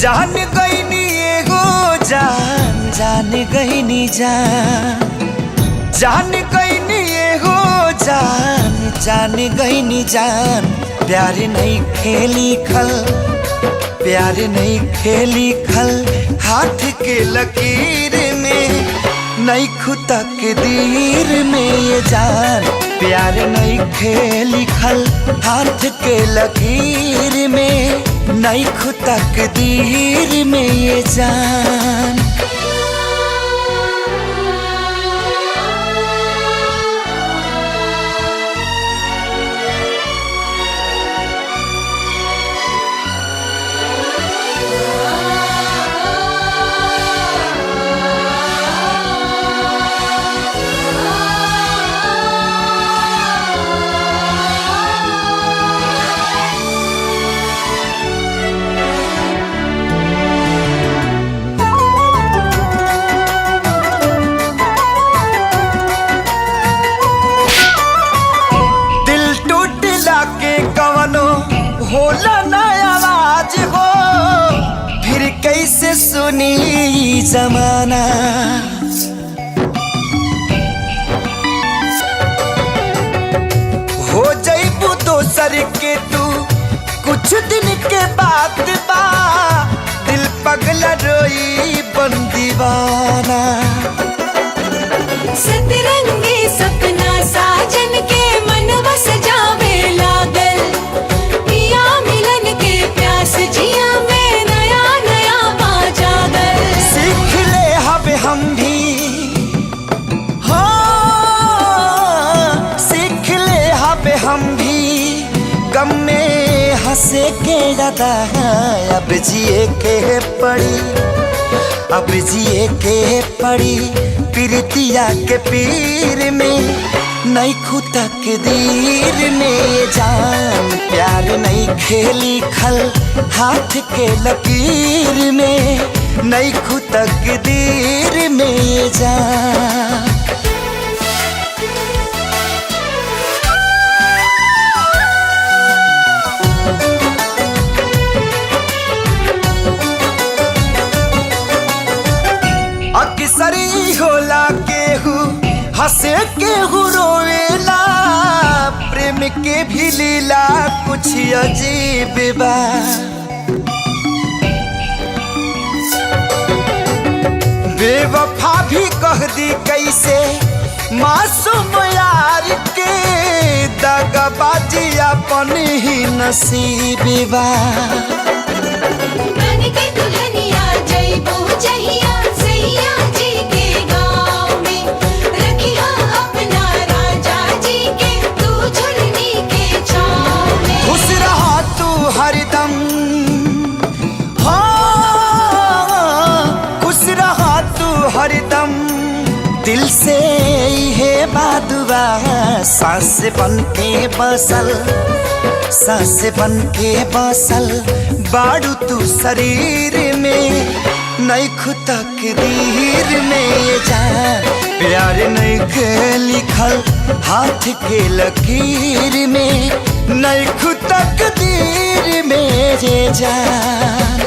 जान गईनी एगो जान जान गईनी जान जान गईनी एगो जान जान गईनी जान। प्यार नहीं खेली खल प्यार नहीं खेली खल हाथ के लकीर में नहीं खुदा के दीर में ये जान। प्यार नहीं खेली खल हाथ के लकीर में नहीं खुदा के दीर में ये जान। होला ना आवाज हो फिर कैसे सुनी जमाना। हो जाइबू दोसर के तू कुछ दिन के बाद बा दिल पगला रोई बन दीवाना। सतरंगी सपना साजन के मन बस जावे लागल जिया में नया नया बाजागर। सीख ले हबे हम भी हाँ सीख ले हबे हम भी गम में हंसे के ज्यादा। अब जिए के पड़ी अब जिए के पड़ी प्रीतिया के पीर में नहीं खुदा के दीर में जान। प्यार नहीं खेली खल हाथ के लकीर में नहीं खुदा के दीर में जान। अक्सरी होला केहू हंसे केहू रोवेला प्रेम के भी लीला कुछ अजीब बा। बेवफा भी कह दी कैसे मासूम यार के दगाबाजी अपन ही नसीब बा। हरदम हाँ खुश रहा तू हरदम दिल से है बादुआ। सांस बन के बसल बाड़ू तू शरीर में नहीं खुदा के दीर में जान। प्यार नहीं के लिखल हाथ के लकीर में नहीं खुदा के दीर में जान।